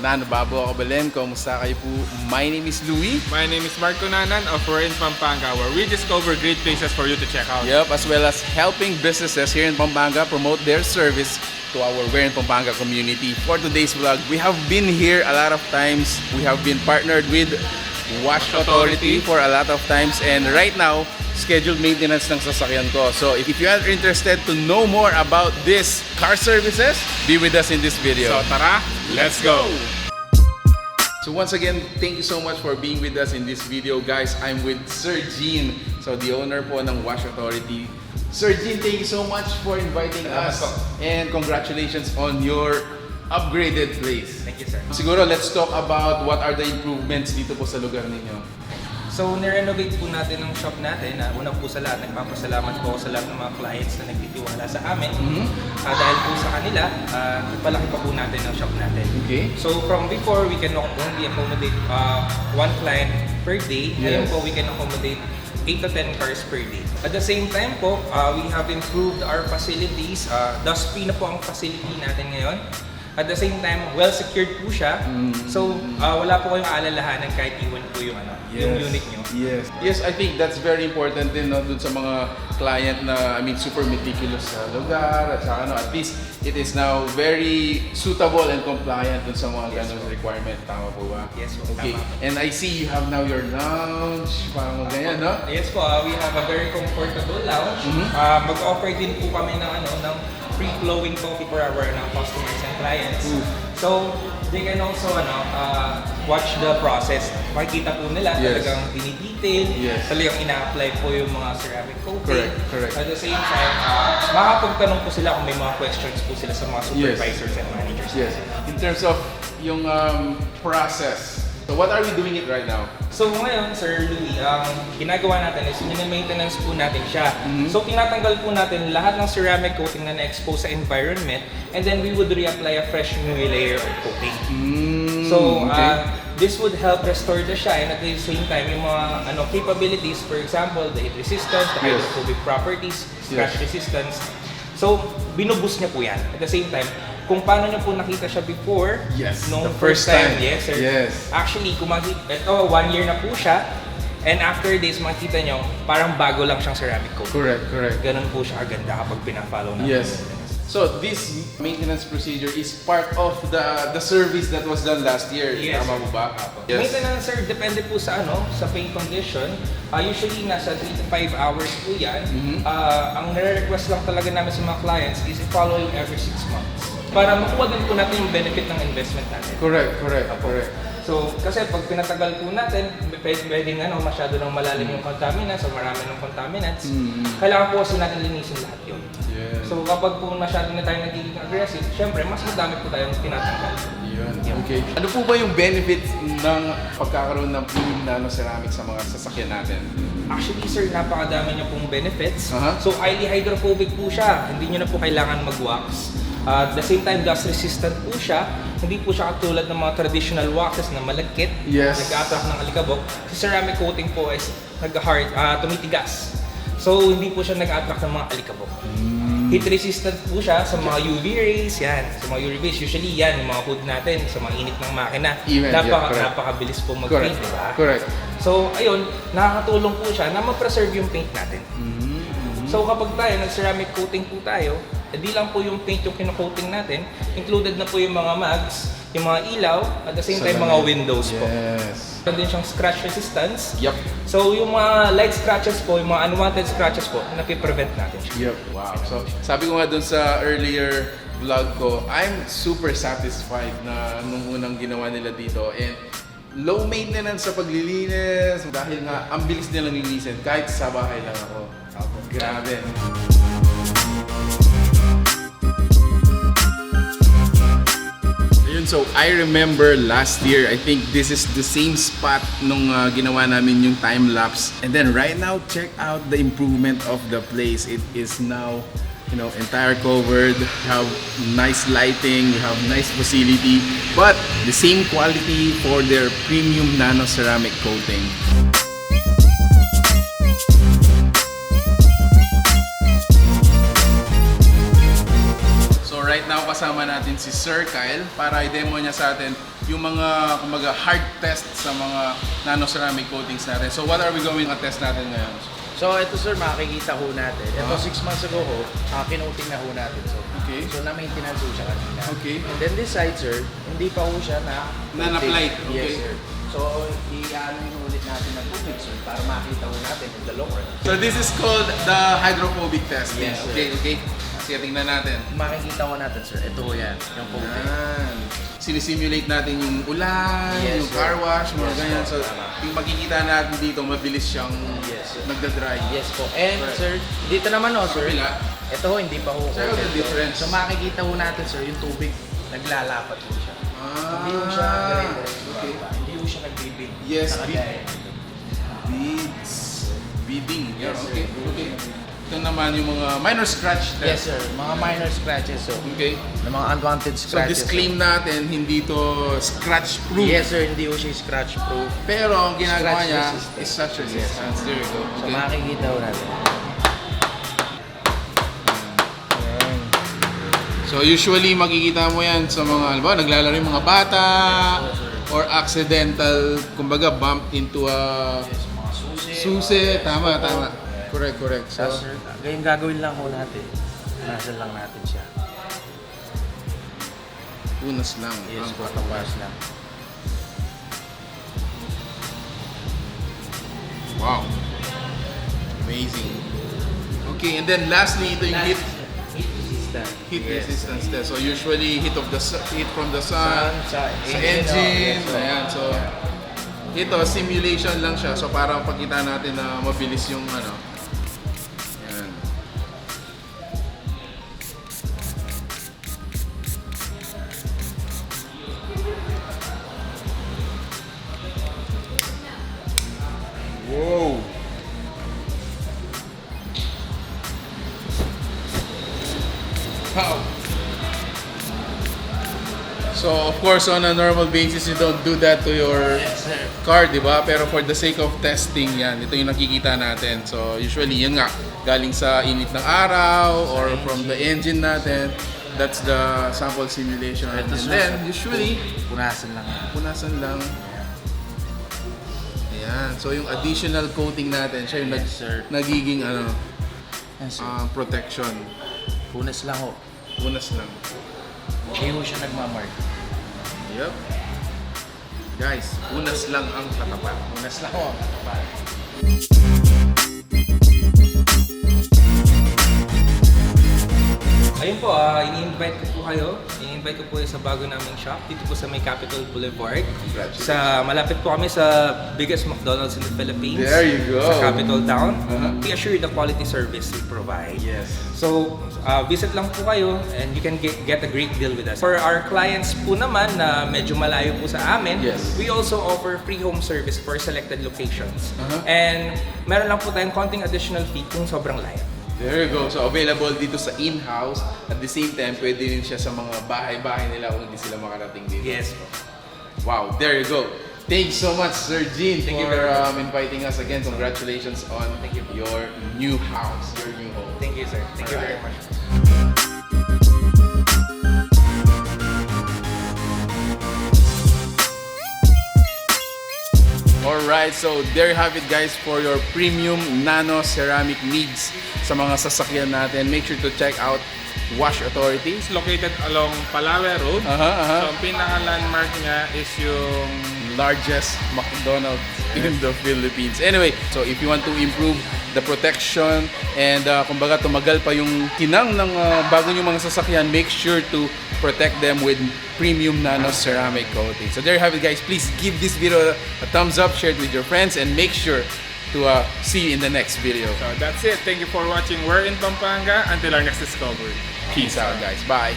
Nano Babo ako Belen, kumusta kayo po? My name is Louie. My name is Marco Nanan of We're in Pampanga, where we discover great places for you to check out. Yep, as well as helping businesses here in Pampanga promote their service to our We're in Pampanga community. For today's vlog, we have been here a lot of times. We have been partnered with Wash Autority for a lot of times, and right now, scheduled maintenance ng sasakyan ko. So if you are interested to know more about this car services, be with us in this video. So tara, let's go! So once again, thank you so much for being with us in this video, guys. I'm with Sir Geane, so the owner po ng Wash Authority. Sir Geane, thank you so much for inviting us, and congratulations on your upgraded place. Thank you, sir. Siguro, let's talk about what are the improvements dito po sa lugar ninyo. So, nirenovate po natin ang shop natin. Una po sa lahat, nagpapasalamat po ako sa lahat ng mga clients na nagtitiwala sa amin. Dahil po sa kanila, palaki pa po natin ang shop natin. Okay. So, from before, we can only accommodate one client per day. Ngayon po, we can accommodate 8 to 10 cars per day. At the same time po, we have improved our facilities. Dust-free na po ang facility natin ngayon. At the same time, well-secured po siya. So, wala po kayong aalalahanan kahit iwan po yung, yung unit nyo. Yes, I think that's very important din, no, dun sa mga client na, super meticulous sa lugar, at saka, at least it is now very suitable and compliant dun sa mga ganun requirement. Tama po ba? Yes po, okay. tama po. And I see you have now your lounge, parang ganyan, no? Yes po, we have a very comfortable lounge. Mag-offer din po kami ng, ng free-flowing coffee for our customers and clients. So, they can also watch the process. Makikita po nila talagang dinidetail, talagang ina-apply po yung mga ceramic coating. Correct. At the same time, makakapagtanong po sila kung may mga questions po sila sa mga supervisors and managers. Yes. In terms of yung process, so what are we doing it right now? So ngayon, Sir Louie, ang ginagawa natin is mini-maintenance po natin siya. So tinatanggal po natin lahat ng ceramic coating na na-expose sa environment, and then we would reapply a fresh new layer of coating. So this would help restore the shine, at the same time yung mga capabilities, for example, the heat resistance, the hydrophobic properties, scratch resistance. So binuboost niya po yan. At the same time, kung paano nyo po nakita siya before, the first time. Yes, sir. Yes. Actually, kung makita, ito, 1 year na po siya, and after this, makita nyo, parang bago lang siyang ceramic coat. Correct. Ganun po siya kaganda kapag pina-follow natin. Yes. So this maintenance procedure is part of the service that was done last year. Yes. Tama mo ba? Yes. Maintenance, sir, depende po sa sa paint condition. Usually, nasa 3 to 5 hours po yan. Ang nare-request lang talaga namin sa mga clients is i-follow every 6 months. Para makuha din po natin yung benefit ng investment natin. Correct. So, kasi pag pinatagal po natin, pwedeng masyado nang malalim yung contaminants o marami ng contaminants, kailangan po kasi natin linisin lahat yun. So, kapag po masyado na tayo nagiging aggressive, syempre, mas madami po tayong tinatanggal. Okay. Ano po ba yung benefits ng pagkakaroon ng Premium Nano Ceramic sa mga sasakyan natin? Actually, sir, napakadami niya pong benefits. So, highly hydrophobic po siya. Hindi nyo na po kailangan mag-wax. At the same time, dust resistant po siya. Hindi po siya katulad ng mga traditional waxes na malagkit, nag-attract ng alikabok. Si ceramic coating po is tumitigas. So, hindi po siya nag-attract ng mga alikabok. Heat resistant po siya sa mga UV rays, yan. Sa mga UV rays, usually yan, yung mga hood natin, sa mga init ng makina. Napakabilis po mag-paint, diba? Correct. So, ayun, nakakatulong po siya na ma-preserve yung paint natin. So, kapag tayo, nag-ceramic coating po tayo, hindi lang po yung paint yung kino-coating natin, included na po yung mga mags, yung mga ilaw, at the same time mga windows po. Meron din siyang scratch resistance. So yung mga light scratches po, yung mga unwanted scratches po, napiprevent natin siya. Wow. So sabi ko nga dun sa earlier vlog ko, I'm super satisfied na nung unang ginawa nila dito, and low maintenance sa paglilinis dahil nga ang bilis nilang linisin kahit sa bahay lang ako. Grabe. So I remember last year, I think this is the same spot nung ginawa namin yung time lapse. And then right now, check out the improvement of the place. It is now, entire covered. You have nice lighting, you have nice facility, but the same quality for their Premium Nano Ceramic Coating. Right now kasama natin si Sir Kyle para i-demo niya sa atin yung mga kumbaga hard test sa mga nano ceramic coatings natin. So what are we going to test natin ngayon? So ito sir, makikita ho natin. Ito 6 months ago ho, kinoting na ho natin. Okay. So na-maintenance ho siya kanina. Okay. And then this side sir, hindi pa ho siya na-applied. Okay. Yes sir. So i-ano yung ulit natin ng tubig sir, para makita ho natin in the long run. So this is called the hydrophobic testing. Yes, sir. Okay. Sige, tingnan natin. Makikita ho natin sir, ito ho yan, yung coating. Yan. Sinisimulate natin yung ulan, Yes, yung sir. car wash, mga Yes, ganyan. So, tama. yung makikita natin dito, mabilis siyang Yes, sir. nagda-dry. Yes po. And Correct. sir, dito naman ho sir, Kabila. ito ho, hindi pa ho So, what's the coated. difference? So makikita ho natin sir, yung tubig, naglalapat ho siya. Hindi ho siya okay. Hindi ho siya nagbibig. Yes, Nakagaya. beads. Beading. Yeah, Yes, sir. okay. Okay. Ito naman yung mga minor scratch test. Yes sir, mga minor scratches so. Okay. Ng mga unwanted So, scratches. disclaim natin, hindi to scratch proof. Yes sir, hindi ho siya scratch proof. Pero ang ginagawa Scratch niya resistant. is scratch resistance. There you go. So Okay. makikita ho natin. So usually makikita mo yan sa mga, halimbawa, naglalaro yung mga bata or accidental, kumbaga bump into a Yes, mga susi. susi. Tama. Correct. So, So sir, ngayon gagawin lang ho natin. Punasan lang natin siya. punas lang. Yes, ang patawas lang. Wow. Amazing. Okay, and then lastly, ito yung heat Heat resistant. resistance test. So usually heat from the sun, Sa sa engine. Yes, Ayan, so ito simulation lang siya. So parang pagkita natin na mabilis yung ano. Ayan. Wow. Wow. So of course on a normal basis you don't do that to your Yes, sir. car, di ba? Pero for the sake of testing yan, ito yung nakikita natin. So usually yun nga, galing sa init ng araw or from the engine natin. That's the sample simulation. And Ito, sir, then sir. usually, Punasan lang yan. punasan lang. Ayan. So yung additional coating natin, siya yung Yes, sir. nagiging ano, Yes, sir. protection. Punas lang ho. Punas lang. Hindi ho siya nagmamark. Yup. Guys, punas lang ang katapat. Punas lang ho. Ayun po, ini-invite ko po kayo. Ini-invite ko po sa bago naming shop dito po sa may Capitol Boulevard. Congratulations. Malapit po kami sa biggest McDonald's in the Philippines. There you go. Sa Capital Town. Uh-huh. We assure the quality service we provide. Yes. So, visit lang po kayo and you can get a great deal with us. For our clients po naman na medyo malayo po sa amin, Yes. we also offer free home service for selected locations. Uh-huh. And meron lang po tayong konting additional fee kung sobrang layo. There you go. So available dito sa in-house. At the same time, pwede rin siya sa mga bahay-bahay nila kung hindi sila makarating dito. Yes po. Wow, there you go. Thank you so much, Sir Geane, Thank you for very much. inviting us again. Congratulations on your new house, your new home. Thank you, sir. Thank you very Alright. much. Alright, so there you have it guys for your premium nano ceramic needs sa mga sasakyan natin. Make sure to check out Wash Authority. It's located along Palawe Road. So, ang pinaka-landmark niya is yung Largest McDonald's in the Philippines. Anyway, so if you want to improve the protection and kumbaga tumagal pa yung kinang ng bago yung mga sasakyan, make sure to protect them with Premium Nano Ceramic Coating. So there you have it guys. Please give this video a thumbs up, share it with your friends, and make sure to see you in the next video. So that's it. Thank you for watching. We're in Pampanga. Until our next discovery. Peace out guys. Bye.